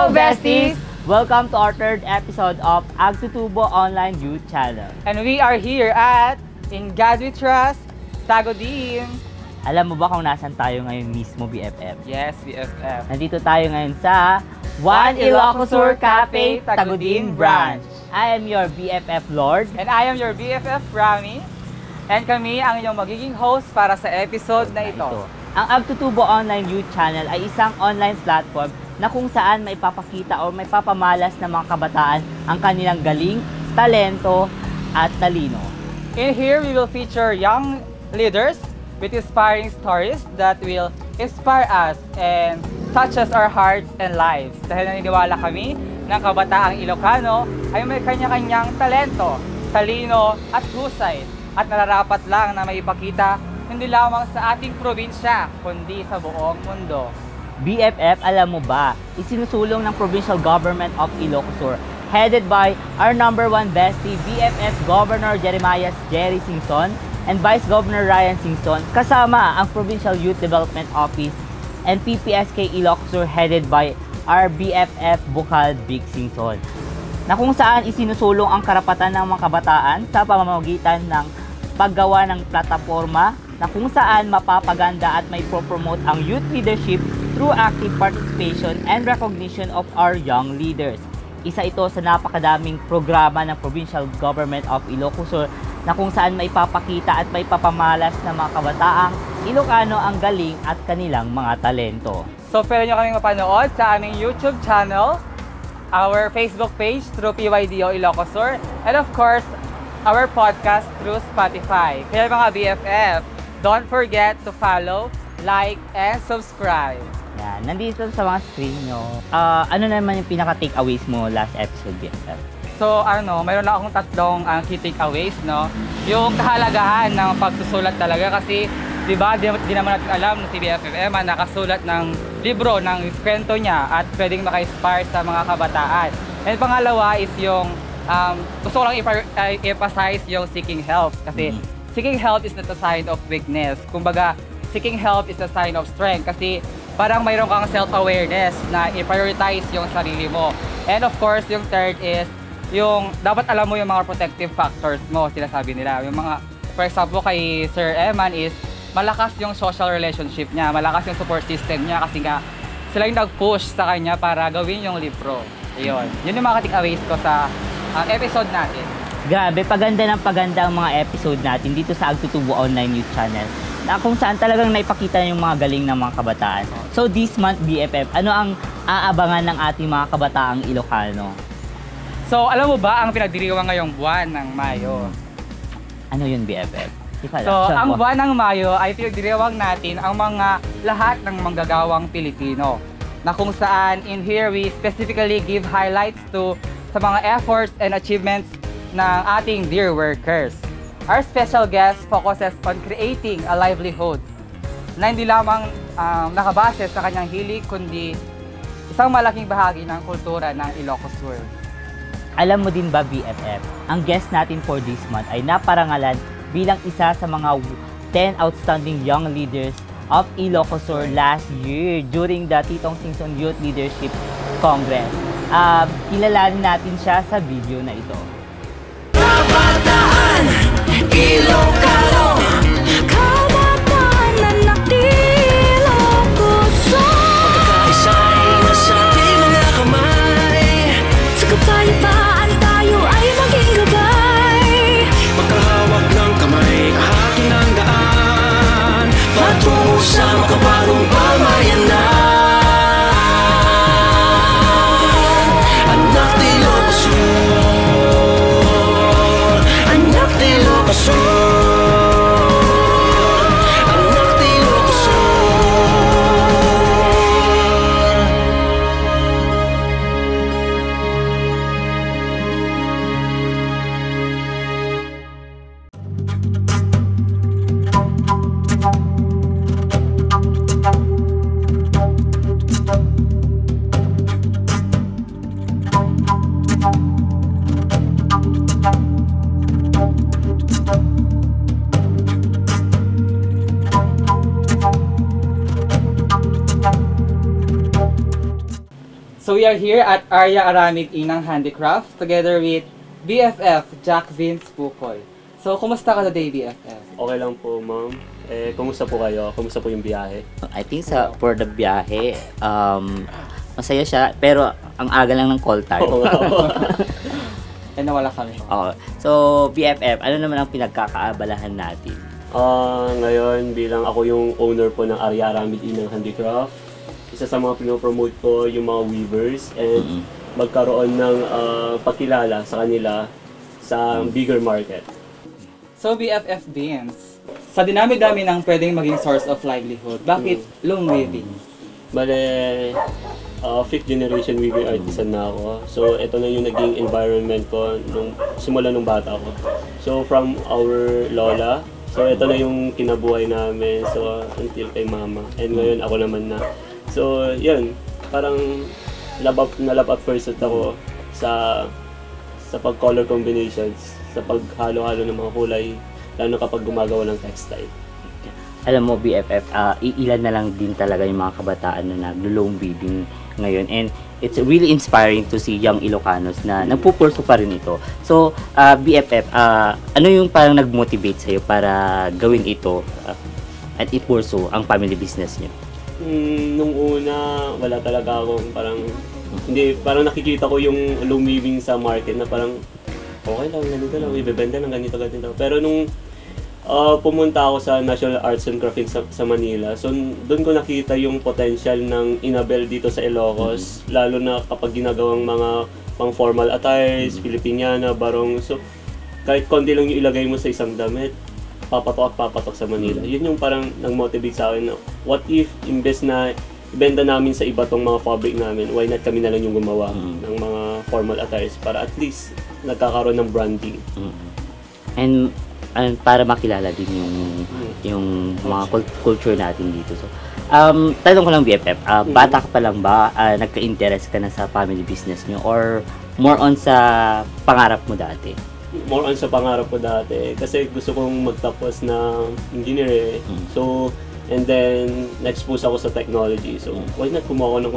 besties! Welcome to our third episode of Agtutubo Online Youth Channel. And we are here at In God We Trust, Tagodin. Alam mo ba kung nasan tayo ngayon mismo, BFF? Yes, BFF. Nandito tayo ngayon sa One Ilocosur Cafe, Tagodin Branch. I am your BFF Lord. And I am your BFF Rami. And kami ang inyong magiging host para sa episode na ito. Ang Agtutubo Online Youth Channel ay isang online platform na kung saan may papakita o may papamalas ng mga kabataan ang kanilang galing, talento, at talino. In here, we will feature young leaders with inspiring stories that will inspire us and touches our hearts and lives. Dahil naniniwala kami ng kabataang Ilocano ay may kanya-kanyang talento, talino, at husay. At nararapat lang na maipakita hindi lamang sa ating probinsya, kundi sa buong mundo. BFF, alam mo ba, isinusulong ng Provincial Government of Ilocosur, headed by our number one bestie, BFF Governor Jeremias Jerry Singson and Vice Governor Ryan Singson, kasama ang Provincial Youth Development Office and PPSK Ilocosur, headed by our BFF Bukal Big Singson, na kung saan isinusulong ang karapatan ng mga kabataan sa pamamagitan ng paggawa ng plataforma na kung saan mapapaganda at may promote ang youth leadership through active participation and recognition of our young leaders. Isa ito sa napakadaming programa ng Provincial Government of Ilocosur na kung saan may papakita at may papamalas ng mga kabataang Ilocano ang galing at kanilang mga talento. So pwede nyo kaming mapanood sa aming YouTube channel, our Facebook page through PYDO Ilocosur, and of course, our podcast through Spotify. Kaya mga BFF, don't forget to follow, like, and subscribe. Yan, nandito sa mga screen nyo. Ano naman yung pinaka-takeaways mo last episode, BFF? So, mayroon lang akong tatlong key takeaways, no? Yung kahalagahan ng pagsusulat talaga kasi, di ba, di naman natin alam na si BFF Emma nakasulat ng libro, ng kwento niya at pwedeng maka-inspire sa mga kabataan. And pangalawa is yung, gusto ko lang i-emphasize yung seeking help kasi seeking help is not a sign of weakness. Kumbaga, seeking help is a sign of strength kasi parang mayroon kang self-awareness na i-prioritize yung sarili mo. And of course, yung third is yung dapat alam mo yung mga protective factors mo, sinasabi nila. Yung mga, for example, kay Sir Eman is malakas yung social relationship niya, malakas yung support system niya kasi nga sila yung nag-push sa kanya para gawin yung libro. Ayun. Yun yung mga takeaways ko sa episode natin. Grabe, paganda ng paganda ang mga episode natin dito sa Agtutubo Online Youth Channel na kung saan talagang naipakita yung mga galing ng mga kabataan. So this month, BFF, ano ang aabangan ng ating mga kabataang Ilocano? So alam mo ba ang pinagdiriwang ngayong buwan ng Mayo? Ano yun, BFF? So ang buwan ng Mayo ay pinagdiriwang natin ang mga lahat ng manggagawang Pilipino na kung saan in here we specifically give highlights to sa mga efforts and achievements ng ating dear workers. Our special guest focuses on creating a livelihood na hindi lamang nakabase sa kanyang hilig, kundi isang malaking bahagi ng kultura ng Ilocosur. Alam mo din ba, BFF, ang guest natin for this month ay naparangalan bilang isa sa mga 10 outstanding young leaders of Ilocosur last year during the Titong Singson Youth Leadership Congress. Kilalanin natin siya sa video na ito. Kabataan, Ilocano, kabataan na nag-Ilocosur. Pagkakaisa'y nasa ating mga kamay, sa kapayapaan tayo ay maging gabay. Magkahawak ng kamay, kahating ng daan, patungo sa makabagong pamayanan. Anak de Ilocosur. So we are here at Arya Aramid Inang Handicraft together with BFF Jack Vince Pukoy. So, kumusta ka today, BFF? Okay lang po, ma'am. Kumusta po kayo? Kumusta po yung biyahe? I think for the biyahe, masaya siya, pero ang aga lang ng call time. Nawala kami. Oo. So, BFF, ano naman ang pinagkakaabalahan natin? Ngayon, bilang ako yung owner po ng Arya Aramid Inang Handicraft, isa sa mga pinopromote ko yung mga weavers and magkaroon ng pagkilala sa kanila sa bigger market. So, BFF Vince, sa dinami-dami ng pwedeng maging source of livelihood, bakit loom weaving? Bale, 5th generation weaving artisan na ako. So, ito na yung naging environment ko simula nung bata ko. So, from our lola, so ito na yung kinabuhay namin, so until kay mama. And ngayon ako naman na. So, yun, parang love at first sight ako sa pag-color combinations, sa paghalo-halo ng mga kulay, lalo kapag gumagawa ng textile. Alam mo, BFF, iilan na lang din talaga yung mga kabataan na nag-loom weaving ngayon. And it's really inspiring to see young Ilocanos na nagpupurso pa rin ito. So, BFF, ano yung parang nag-motivate sa'yo para gawin ito at ipurso ang family business niyo? Nung una, wala talaga akong parang nakikita ko yung loom weaving sa market na parang okay lang, ganito lang, ibebenta ng ganito. Pero nung pumunta ako sa National Arts and Crafts sa Manila, so doon ko nakita yung potential ng Inabel dito sa Ilocos, lalo na kapag ginagawang mga pang formal attires, Filipiniana, barong. So kahit konti lang yung ilagay mo sa isang damit, papatok sa Manila. Yun yung parang nag-motivate sa akin na what if imbes na ibenta namin sa iba tong mga fabric namin, why not kami na lang yung gumawa ng mga formal attires para at least nagkakaroon ng branding. And para makilala din yung mga culture natin dito. So, tanong ko lang, BFF, bata ka pa lang ba, nagka-interest ka na sa family business nyo, or more on sa pangarap mo dati? More on sa pangarap ko dati kasi gusto kong magtapos ng engineer So, and then na-expose ako sa technology. So, why not kumuha ako ng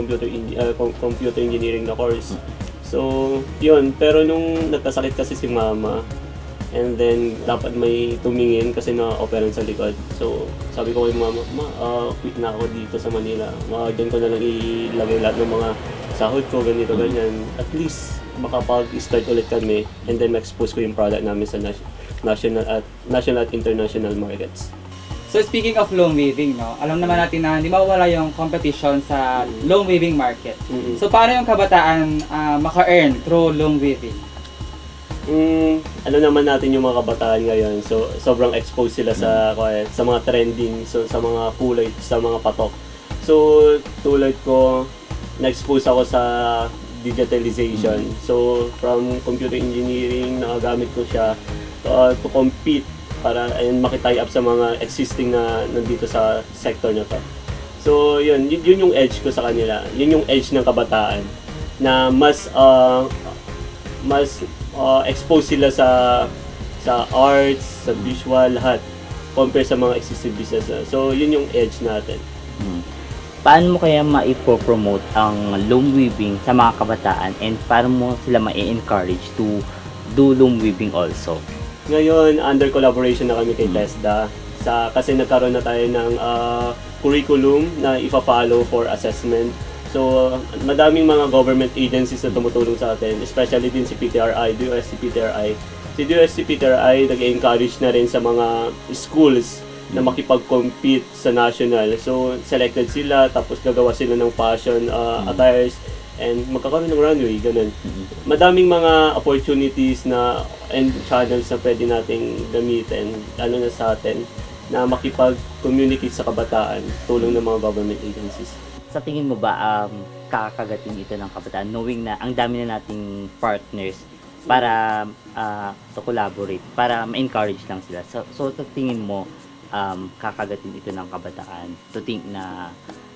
computer engineering na course? So, yun. Pero nung nagkasakit kasi si mama, and then dapat may tumingin kasi na-operan sa likod. So, sabi ko kay mama, quit na ako dito sa Manila. Diyan ko na lang ilagay lahat ng mga sahod ko, ganito, ganyan. At least, makapag-start ulit kami and then ma-expose ko yung product namin sa national at international markets. So, speaking of loom weaving, no, alam naman natin na hindi mawawala yung competition sa loom weaving market. So, paano yung kabataan maka-earn through loom weaving? Ano naman natin yung mga kabataan ngayon, so sobrang exposed sila sa mga trending, so sa mga kulay, sa mga patok. So tulad ko, na-expose ako sa digitalization. So from computer engineering, nakagamit ko siya to compete and makitie up sa mga existing na nandito sa sector na to. So yun yung edge ko sa kanila. Yun yung edge ng kabataan na mas expose sila sa arts, sa visual, lahat compare sa mga existing business. So yun yung edge natin. Paano mo kaya maipopromote ang loom weaving sa mga kabataan, and paano mo sila ma-encourage to do loom weaving also? Ngayon, under collaboration na kami kay TESDA kasi nagkaroon na tayo ng curriculum na ipa-follow for assessment. So, madaming mga government agencies na tumutulong sa atin, especially din si PTRI, DOST PTRI. Si DOST PTRI nag-encourage na rin sa mga schools na makipag-compete sa national. So, selected sila, tapos gagawa sila ng fashion attires, and magkakaroon ng runway, ganun. Madaming mga opportunities and channels na pwede nating gamitin, lalo na sa atin, na makipag-communicate sa kabataan, tulong ng mga government agencies. Sa tingin mo ba, kakagatin ito ng kabataan, knowing na ang dami na nating partners para to collaborate, para ma-encourage lang sila? So sa tingin mo, kakagatin ito ng kabataan to think na,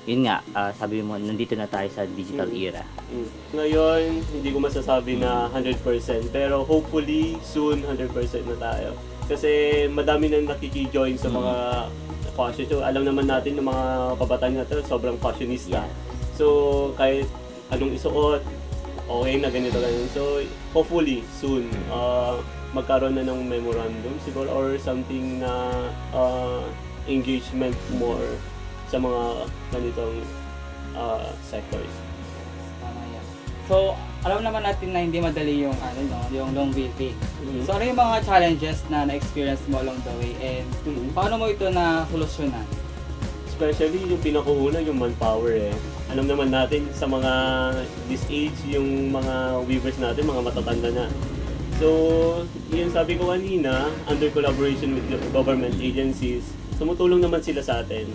yun nga, sabi mo, nandito na tayo sa digital era? Ngayon, hindi ko masasabi na 100%, pero hopefully, soon 100% na tayo. Kasi madami nang nakiki-join sa mga fashion show. Alam naman natin ng mga kabataan natin, sobrang fashionista. So, kahit anong isuot, okay na ganito. So hopefully soon magkaroon na ng memorandum siguro or something na engagement more sa mga ganitong sectors. Tama yan. So, alam naman natin na hindi madali yung yung long weaving. So, ano yung mga challenges na na-experience mo along the way and paano mo ito na solusyonan? Especially yung pinakauna, yung manpower eh. Alam naman natin sa mga this age, yung mga weavers natin, mga matatanda na. So, yun sabi ko kanina, under collaboration with government agencies, tumutulong naman sila sa atin.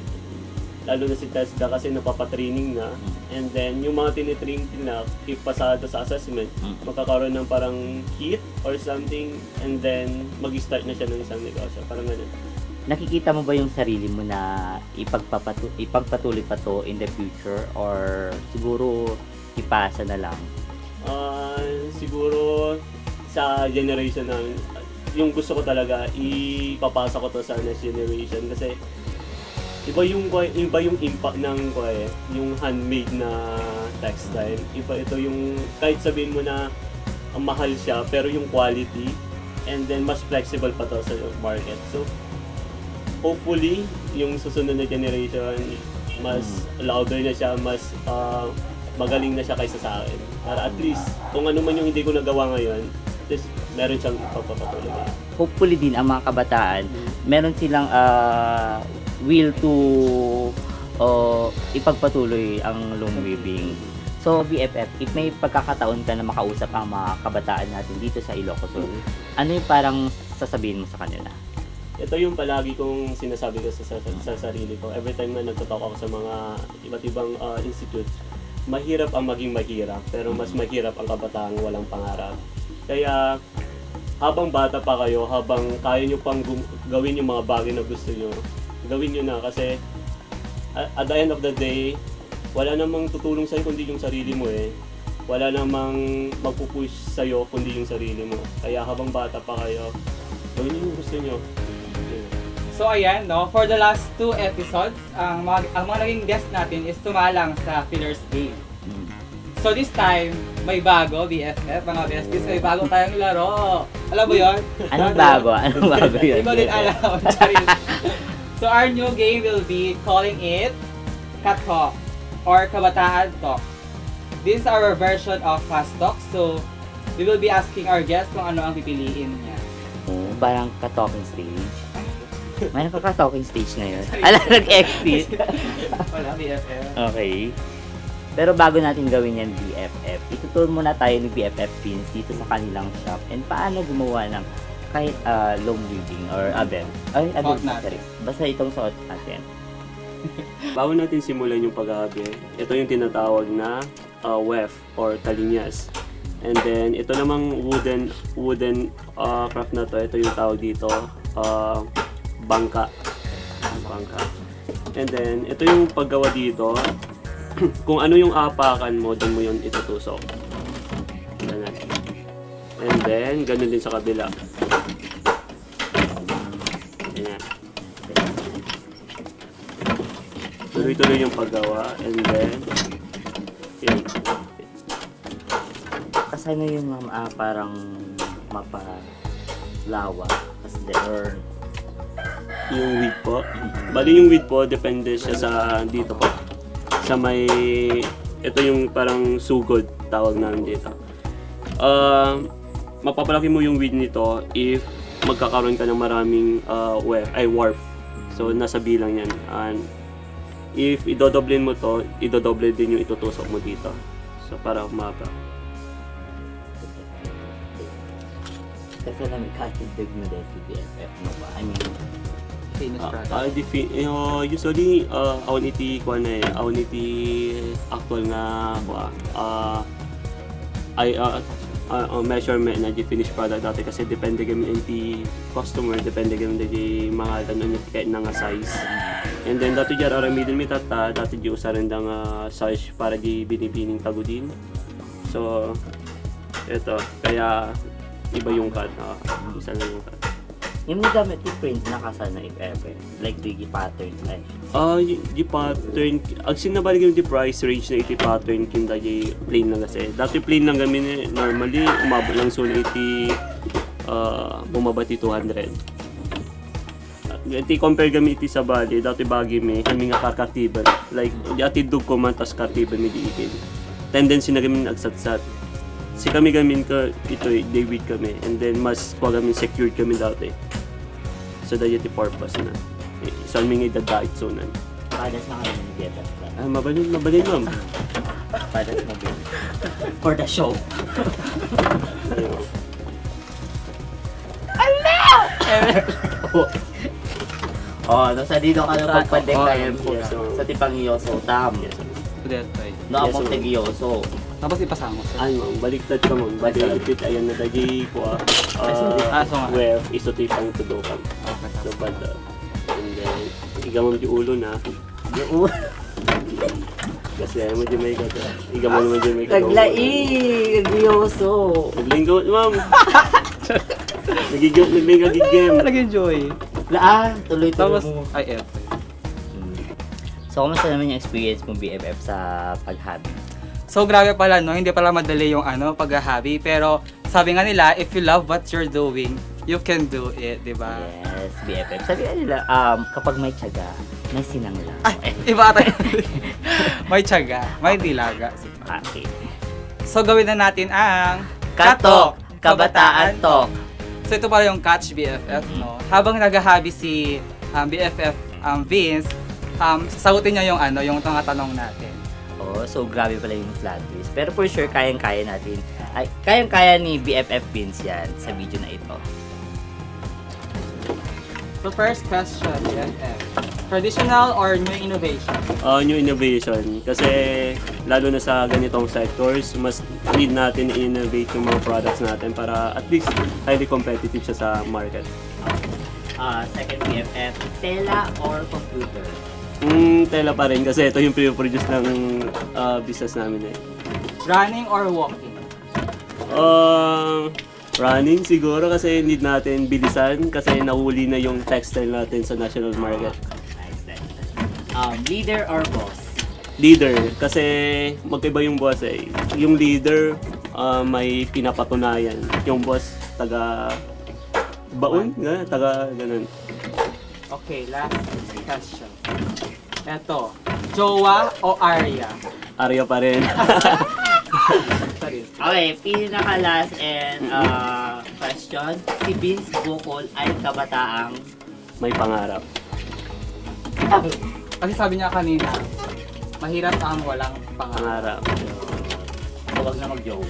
Lalo na si TESDA kasi napapatraining na. And then, yung mga tinitrain na, if pasado sa assessment, magkakaroon ng parang kit or something, and then mag-start na siya ng isang negosyo. Parang ganun. Nakikita mo ba yung sarili mo na ipagpatuloy pa to in the future or siguro ipasa na lang? Siguro sa generation namin, yung gusto ko talaga, ipapasa ko to sa next generation kasi iba yung impact ng yung handmade na textile. Iba ito yung, kahit sabihin mo na ang mahal siya, pero yung quality, and then mas flexible pa to sa market. So, hopefully, yung susunod na generation, mas louder na siya, mas magaling na siya kaysa sa akin. Para at least, kung ano man yung hindi ko nagawa ngayon, at least meron siyang ipagpapatuloy. Hopefully din ang mga kabataan, meron silang will to ipagpatuloy ang long weaving. So, BFF, if may pagkakataon ka na makausap ang mga kabataan natin dito sa Ilocos Sur, ano yung parang sasabihin mo sa kanila? Ito yung palagi kong sinasabi ko sa sarili ko. Every time na nagtatalk ako sa mga iba't ibang institute, mahirap ang maging mahirap, pero mas mahirap ang kabataang walang pangarap. Kaya, habang bata pa kayo, habang kaya nyo pang gawin yung mga bagay na gusto nyo, gawin nyo na kasi at the end of the day, wala namang tutulong sa'yo kundi yung sarili mo eh. Wala namang magpupush sa'yo kundi yung sarili mo. Kaya habang bata pa kayo, gawin nyo yung gusto nyo. So ayan, no, for the last 2 episodes, ang mga naging guest natin is tumalang sa Fillers Game. So this time, may bago, BFF, mga besties, may bago tayong laro. Alam mo yun? Anong bago? Anong bago yun? Hindi ko din alam. Charis. So our new game will be calling it Katalk or Kabataan Talk. This is our version of Fast Talk. So we will be asking our guests kung ano ang pipiliin niya. Parang ka-talking stage. May nakaka-talking stage ngayon. Alam, nag-exit. Wala, BFF. Okay. Pero bago natin gawin yan, BFF, ituturo muna tayo ni BFF Pins dito sa kanilang shop and paano gumawa ng kahit long weaving or abem. Ay, abem, sorry. Basta itong suot natin. Bago natin simulan yung pag-aabi, ito yung tinatawag na weft or talinyas. And then, ito namang wooden craft na to, ito yung tawag dito, bangka. And then, ito yung paggawa dito. Kung ano yung apakan mo, doon mo yun itutusok. Ganun. And then, ganun din sa kabila. Ganyan. Tuloy-tuloy yung paggawa. And then, yun. Kasi ano yung parang mapalawa. Or Yung weed po. Bali yung weed po, depende siya sa dito po. Sa may, ito yung parang sugod, tawag namin dito. Mapapalaki mo yung weed nito if magkakaroon ka ng maraming warp. So, nasa bilang yan. And if idodoblin mo to, idodoble din yung itutusok mo dito. So, para umaba. kasi na may katindig mo dahil si BFF mo ba? I mean, Finished product. Usually, awan iti actual nga measurement na di finished product dati kasi depende kami iti customer, depende kami di mga tanong yung kahit nga size. And then dati jar aramidin mi tata, dati di usaran da nga size para di binibining tagudin. So, eto, kaya iba yung cut, isa lang yung cut. Yung may gamit yung print na kasana if ever. Like Digi pattern. Ay. Di pattern, ang sinabalik yung di price range na iti pattern kinda di plain lang kasi. Dati plain lang kami normally, umabot lang so iti bumabati 200. Iti compare kami iti sa bali, dati bagi may kami nga karkartiban. Like, di atidog ko man, tas kartiban may di ikin. Tendency na kami nagsatsat. Si kami gamin ka, ito David kami, and then mas wag kami secured kami dati. So, dahil iti purpose na. Saan may nga idadait so nan. Padas na kayo ng BFF. Mabalin, ma'am. Padas mo bin. For the show. No, sa dito ka nung pagpadektayan po sa tipang iyoso, tam. No, among tag-iyoso. Tapos ipasangos. Ay, ma'am, baliktad ka ma'am. Baliktad, ayan na dagi ko where iso tipang tudukan. So, but, and then, iga ma'am yung ulo na. Yung ulo? Kasi ayaw mo dyan may kata. Iga mo naman dyan may kata. Naglai! Nag-iyoso! Naglinggo, ma'am! Naglinggo gigim. Nag-enjoy. Tuloy-tuloy mo. Ay, So, kumusta naman yung experience mo BFF sa pag-hobby? So, grabe pala, no? Hindi pala madali yung pag-hobby. Pero, sabi nga nila, if you love what you're doing, you can do it, di ba? Yes, BFF. Sabi nga nila, kapag may tiyaga, may sinangla. Ay, iba tayo. May tiyaga, may dilaga. Okay. So, gawin na natin ang Katok! Kabataan Talk! So, ito pala yung Catch BFF, no? Habang nag-hobby si BFF Vince, sasagutin niya yung mga tanong natin. So grabe pala yung plot twist. Pero for sure, kayang-kaya natin. Ay, kayang-kaya ni BFF Vince yan sa video na ito. So first question, BFF. Traditional or new innovation? New innovation. Kasi lalo na sa ganitong sectors, mas need natin i-innovate yung mga products natin para at least highly competitive siya sa market. Second BFF, tela or computer? Tela pa rin kasi ito yung pre-produce ng business namin eh. Running or walking? Running siguro kasi need natin bilisan kasi nahuli na yung textile natin sa national market. Leader or boss? Leader kasi magkaiba yung boss eh. Yung leader may pinapatunayan. Yung boss taga baon, taga ganun. Okay, last question. Eto, Jowa o Arya? Arya pa rin. Okay, pinaka-last and question. Si Vince Bukol ay kabataang May pangarap. Kasi sabi niya kanina, mahirap ang walang pangarap. So, wag na mag-jowa.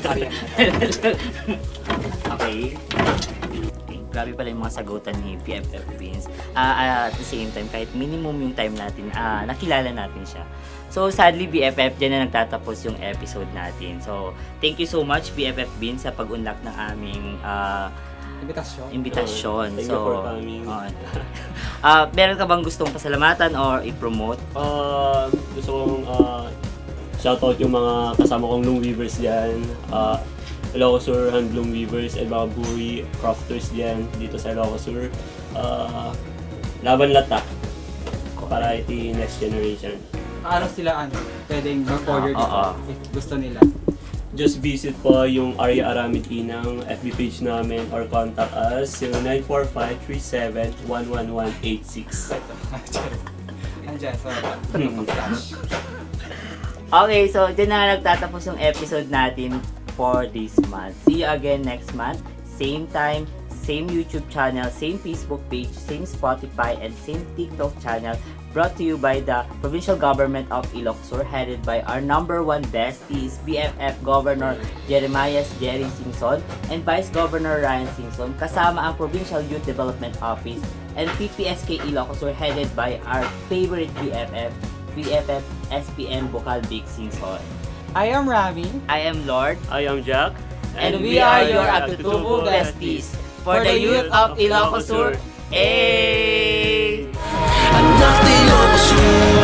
Arya. Okay. Grabe pala yung mga sagutan ni BFF Vince. At the same time, kahit minimum yung time natin, nakilala natin siya. So sadly, BFF, dyan na nagtatapos yung episode natin. So thank you so much BFF Vince sa pag-unlock ng aming imbitasyon. Thank you for coming. Meron ka bang gustong pasalamatan or i-promote? Gusto kong shoutout yung mga kasama kong loom weavers dyan. Ilocos Sur Handloom Weavers and mga buoy crafters diyan dito sa Ilocos Sur. Laban lata para iti next generation. Ano sila pwedeng mag-order dito if gusto nila? Just visit po yung Arya Aramid Inang FB page namin or contact us 094537-11186. Andiyan, sorry. Okay, so dyan na nagtatapos yung episode natin for this month. See you again next month. Same time, same YouTube channel, same Facebook page, same Spotify, and same TikTok channel. Brought to you by the Provincial Government of Ilocos Sur, headed by our #1 besties, BFF Governor Jeremias Jerry Singson and Vice Governor Ryan Singson, kasama ang Provincial Youth Development Office and PPSK Ilocos Sur, headed by our favorite BFF SPM Bukal Big Singson. I am Rami. I am Lord. I am Jack. And we are your Atutubo besties for the youth of Ilocos Sur. Hey! Anak ni Ilocos Sur.